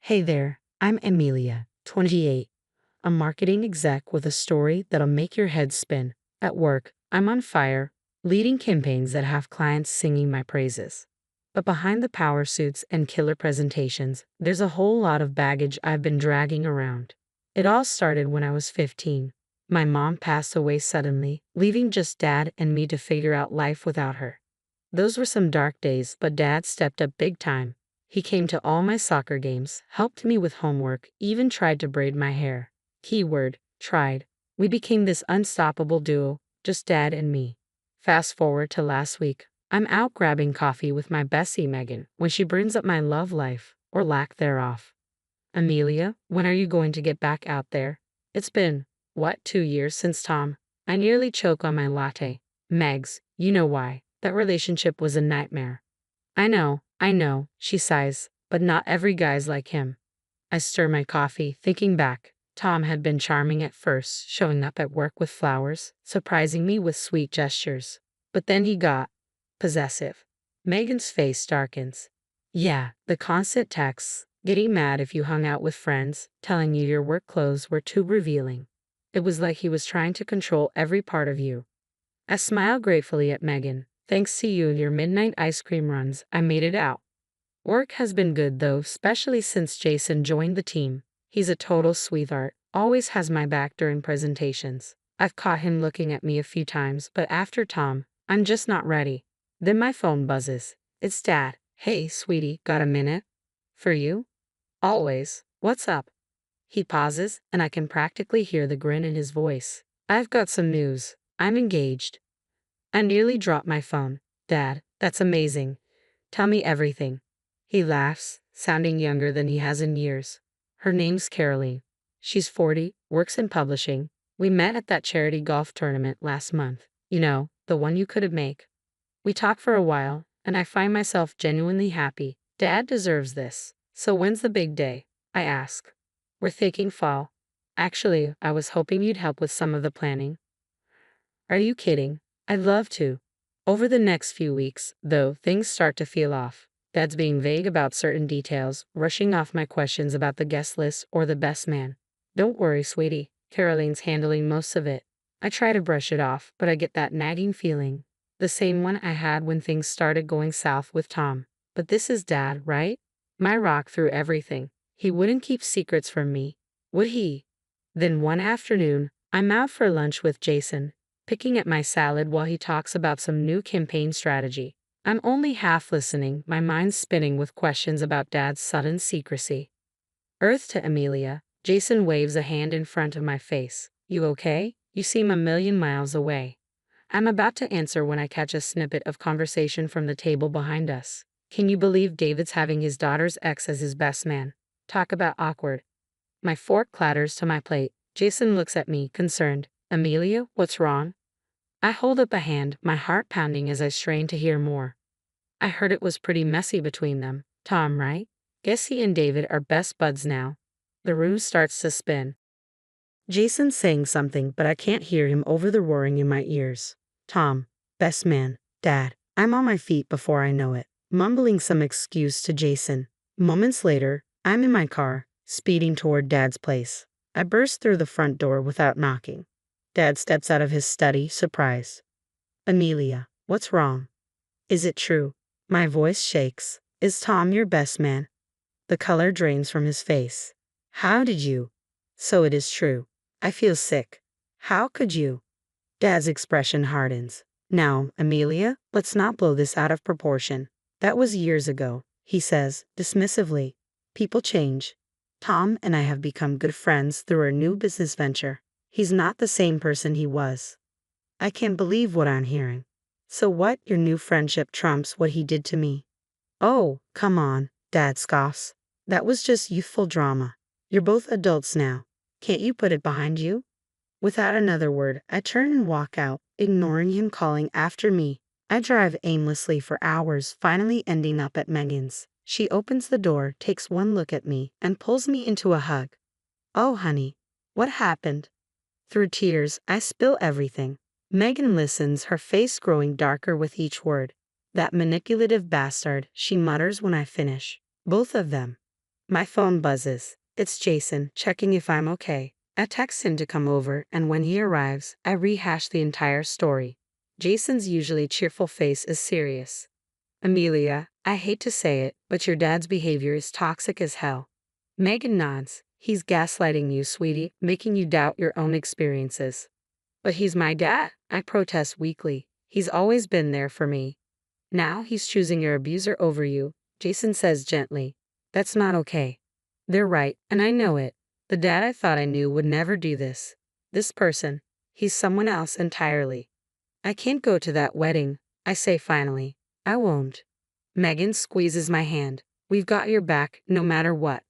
Hey there, I'm Amelia, 28, a marketing exec with a story that'll make your head spin. At work, I'm on fire, leading campaigns that have clients singing my praises. But behind the power suits and killer presentations, there's a whole lot of baggage I've been dragging around. It all started when I was 15. My mom passed away suddenly, leaving just dad and me to figure out life without her. Those were some dark days, but dad stepped up big time. He came to all my soccer games, helped me with homework, even tried to braid my hair. Keyword, tried. We became this unstoppable duo, just dad and me. Fast forward to last week. I'm out grabbing coffee with my bestie Megan when she brings up my love life, or lack thereof. Amelia, when are you going to get back out there? It's been, 2 years since Tom. I nearly choke on my latte. Megs, you know why. That relationship was a nightmare. I know, she sighs, but not every guy's like him. I stir my coffee, thinking back. Tom had been charming at first, showing up at work with flowers, surprising me with sweet gestures. But then he got possessive. Megan's face darkens. Yeah, the constant texts, getting mad if you hung out with friends, telling you your work clothes were too revealing. It was like he was trying to control every part of you. I smile gratefully at Megan. Thanks to you and your midnight ice cream runs, I made it out. Work has been good though, especially since Jason joined the team. He's a total sweetheart, always has my back during presentations. I've caught him looking at me a few times, but after Tom, I'm just not ready. Then my phone buzzes. It's Dad. Hey, sweetie, got a minute? For you? Always. What's up? He pauses, and I can practically hear the grin in his voice. I've got some news. I'm engaged. I nearly dropped my phone. Dad, that's amazing. Tell me everything. He laughs, sounding younger than he has in years. Her name's Caroline. She's 40, works in publishing. We met at that charity golf tournament last month. You know, the one you couldn't make. We talked for a while, and I find myself genuinely happy. Dad deserves this. So when's the big day? I ask. We're thinking fall. Actually, I was hoping you'd help with some of the planning. Are you kidding? I'd love to. Over the next few weeks, though, things start to feel off. Dad's being vague about certain details, rushing off my questions about the guest list or the best man. Don't worry, sweetie. Caroline's handling most of it. I try to brush it off, but I get that nagging feeling. The same one I had when things started going south with Tom. But this is Dad, right? My rock through everything. He wouldn't keep secrets from me, would he? Then one afternoon, I'm out for lunch with Jason, picking at my salad while he talks about some new campaign strategy. I'm only half listening, my mind spinning with questions about Dad's sudden secrecy. Earth to Amelia, Jason waves a hand in front of my face. You okay? You seem a million miles away. I'm about to answer when I catch a snippet of conversation from the table behind us. Can you believe David's having his daughter's ex as his best man? Talk about awkward. My fork clatters to my plate. Jason looks at me, concerned. Amelia, what's wrong? I hold up a hand, my heart pounding as I strain to hear more. I heard it was pretty messy between them. Tom, right? Guess he and David are best buds now. The room starts to spin. Jason's saying something, but I can't hear him over the roaring in my ears. Tom, best man, Dad. I'm on my feet before I know it, mumbling some excuse to Jason. Moments later, I'm in my car, speeding toward Dad's place. I burst through the front door without knocking. Dad steps out of his study, surprised. Amelia, what's wrong? Is it true? My voice shakes. Is Tom your best man? The color drains from his face. How did you? So it is true. I feel sick. How could you? Dad's expression hardens. Now, Amelia, let's not blow this out of proportion. That was years ago, he says, dismissively. People change. Tom and I have become good friends through our new business venture. He's not the same person he was. I can't believe what I'm hearing. So what, your new friendship trumps what he did to me? Oh, come on, Dad scoffs. That was just youthful drama. You're both adults now. Can't you put it behind you? Without another word, I turn and walk out, ignoring him calling after me. I drive aimlessly for hours, finally ending up at Megan's. She opens the door, takes one look at me, and pulls me into a hug. Oh, honey, what happened? Through tears, I spill everything. Megan listens, her face growing darker with each word. That manipulative bastard, she mutters when I finish. Both of them. My phone buzzes. It's Jason, checking if I'm okay. I text him to come over, and when he arrives, I rehash the entire story. Jason's usually cheerful face is serious. Amelia, I hate to say it, but your dad's behavior is toxic as hell. Megan nods. He's gaslighting you, sweetie, making you doubt your own experiences. But he's my dad, I protest weakly. He's always been there for me. Now he's choosing your abuser over you, Jason says gently. That's not okay. They're right, and I know it. The dad I thought I knew would never do this. This person, he's someone else entirely. I can't go to that wedding, I say finally. I won't. Megan squeezes my hand. We've got your back, no matter what.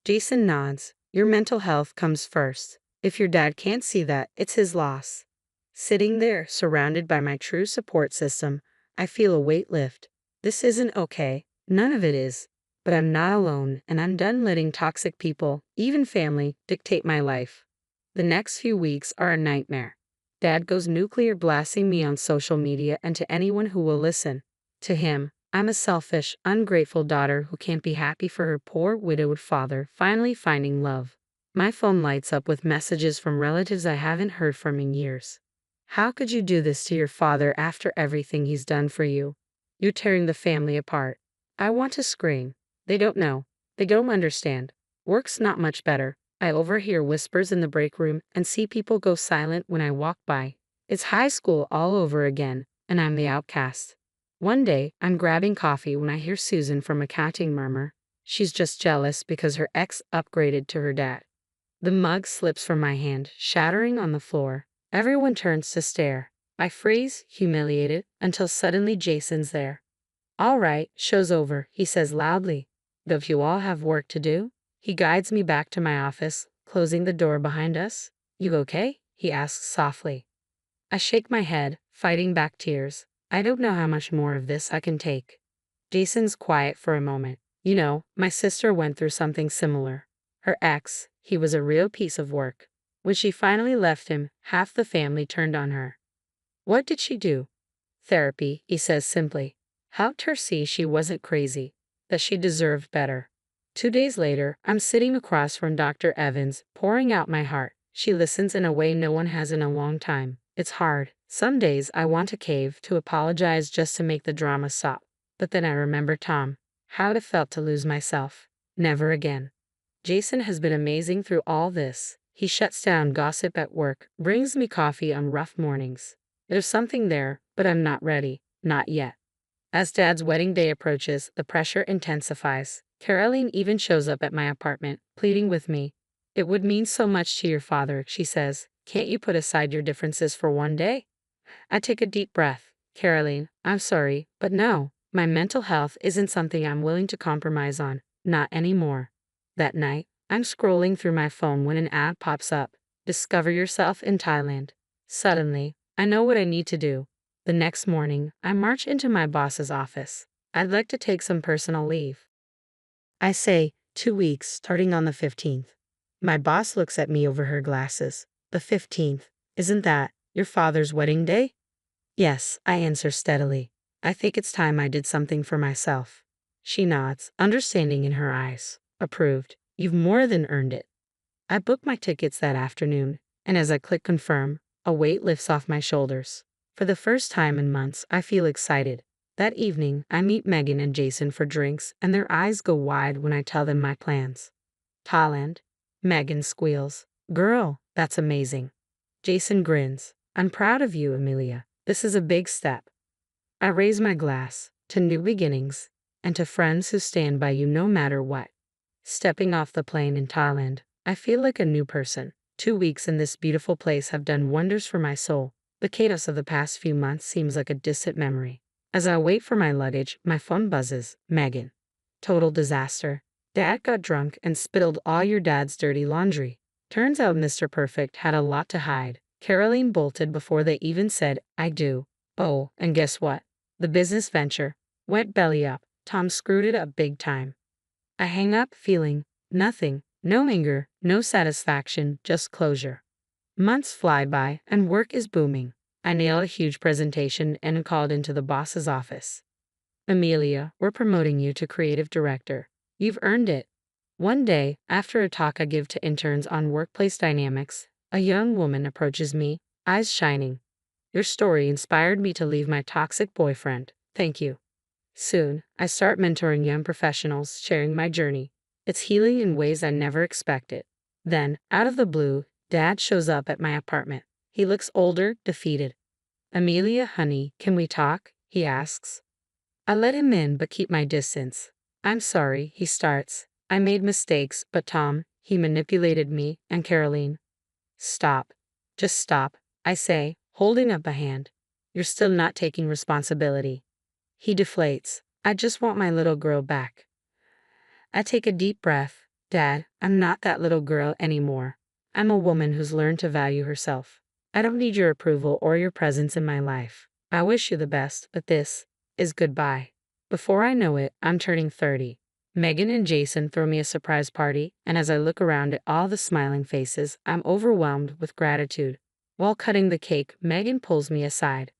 Jason nods. Your mental health comes first. If your dad can't see that, it's his loss. Sitting there, surrounded by my true support system, I feel a weight lift. This isn't okay. None of it is. But I'm not alone, and I'm done letting toxic people, even family, dictate my life. The next few weeks are a nightmare. Dad goes nuclear blasting me on social media and to anyone who will listen. To him, I'm a selfish, ungrateful daughter who can't be happy for her poor, widowed father finally finding love. My phone lights up with messages from relatives I haven't heard from in years. How could you do this to your father after everything he's done for you? You're tearing the family apart. I want to scream. They don't know. They don't understand. Work's not much better. I overhear whispers in the break room and see people go silent when I walk by. It's high school all over again, and I'm the outcast. One day, I'm grabbing coffee when I hear Susan from accounting murmur. She's just jealous because her ex upgraded to her dad. The mug slips from my hand, shattering on the floor. Everyone turns to stare. I freeze, humiliated, until suddenly Jason's there. All right, show's over, he says loudly. Don't you all have work to do? He guides me back to my office, closing the door behind us. You okay? He asks softly. I shake my head, fighting back tears. I don't know how much more of this I can take. Jason's quiet for a moment. You know, my sister went through something similar. Her ex, he was a real piece of work. When she finally left him, half the family turned on her. What did she do? Therapy, he says simply. Helped her see she wasn't crazy, that she deserved better. 2 days later, I'm sitting across from Dr. Evans, pouring out my heart. She listens in a way no one has in a long time. It's hard. Some days I want to cave, to apologize just to make the drama stop. But then I remember Tom. How it felt to lose myself. Never again. Jason has been amazing through all this. He shuts down gossip at work, brings me coffee on rough mornings. There's something there, but I'm not ready. Not yet. As Dad's wedding day approaches, the pressure intensifies. Caroline even shows up at my apartment, pleading with me. It would mean so much to your father, she says. Can't you put aside your differences for one day? I take a deep breath. Caroline, I'm sorry, but no. My mental health isn't something I'm willing to compromise on. Not anymore. That night, I'm scrolling through my phone when an ad pops up. Discover yourself in Thailand. Suddenly, I know what I need to do. The next morning, I march into my boss's office. I'd like to take some personal leave. I say, 2 weeks, starting on the 15th. My boss looks at me over her glasses. The 15th, isn't that your father's wedding day? Yes, I answer steadily. I think it's time I did something for myself. She nods, understanding in her eyes. Approved. You've more than earned it. I book my tickets that afternoon, and as I click confirm, a weight lifts off my shoulders. For the first time in months, I feel excited. That evening, I meet Megan and Jason for drinks, and their eyes go wide when I tell them my plans. Thailand. Megan squeals. Girl, that's amazing. Jason grins. I'm proud of you, Amelia. This is a big step. I raise my glass to new beginnings and to friends who stand by you no matter what. Stepping off the plane in Thailand, I feel like a new person. 2 weeks in this beautiful place have done wonders for my soul. The chaos of the past few months seems like a distant memory. As I wait for my luggage, my phone buzzes. Megan. Total disaster. Dad got drunk and spilled all your dad's dirty laundry. Turns out Mr. Perfect had a lot to hide. Caroline bolted before they even said, I do. Oh, and guess what? The business venture went belly up. Tom screwed it up big time. I hang up feeling nothing, no anger, no satisfaction, just closure. Months fly by and work is booming. I nail a huge presentation and am called into the boss's office. Amelia, we're promoting you to creative director. You've earned it. One day, after a talk I give to interns on workplace dynamics, a young woman approaches me, eyes shining. Your story inspired me to leave my toxic boyfriend. Thank you. Soon, I start mentoring young professionals, sharing my journey. It's healing in ways I never expected. Then, out of the blue, Dad shows up at my apartment. He looks older, defeated. Amelia, honey, can we talk? He asks. I let him in but keep my distance. I'm sorry, he starts. I made mistakes, but Tom, he manipulated me, and Caroline. Stop. Just stop, I say, holding up a hand. You're still not taking responsibility. He deflates. I just want my little girl back. I take a deep breath. Dad, I'm not that little girl anymore. I'm a woman who's learned to value herself. I don't need your approval or your presence in my life. I wish you the best, but this is goodbye. Before I know it, I'm turning 30. Megan and Jason throw me a surprise party, and as I look around at all the smiling faces, I'm overwhelmed with gratitude. While cutting the cake, Megan pulls me aside.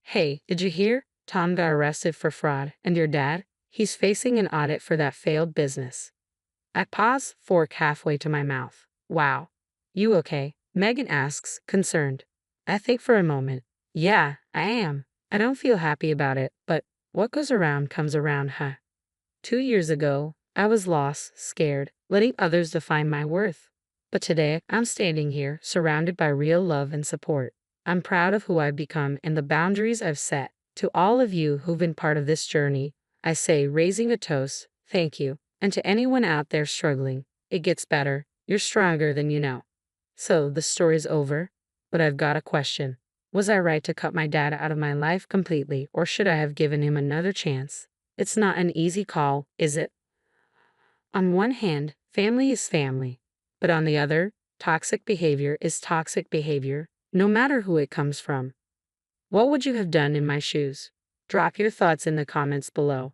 Hey, did you hear? Tom got arrested for fraud, and your dad? He's facing an audit for that failed business. I pause, fork halfway to my mouth. Wow. You okay? Megan asks, concerned. I think for a moment. Yeah, I am. I don't feel happy about it, but what goes around comes around, huh? 2 years ago, I was lost, scared, letting others define my worth. But today, I'm standing here, surrounded by real love and support. I'm proud of who I've become and the boundaries I've set. To all of you who've been part of this journey, I say, raising a toast, thank you. And to anyone out there struggling, it gets better. You're stronger than you know. So, the story's over, but I've got a question. Was I right to cut my dad out of my life completely, or should I have given him another chance? It's not an easy call, is it? On one hand, family is family, but on the other, toxic behavior is toxic behavior, no matter who it comes from. What would you have done in my shoes? Drop your thoughts in the comments below.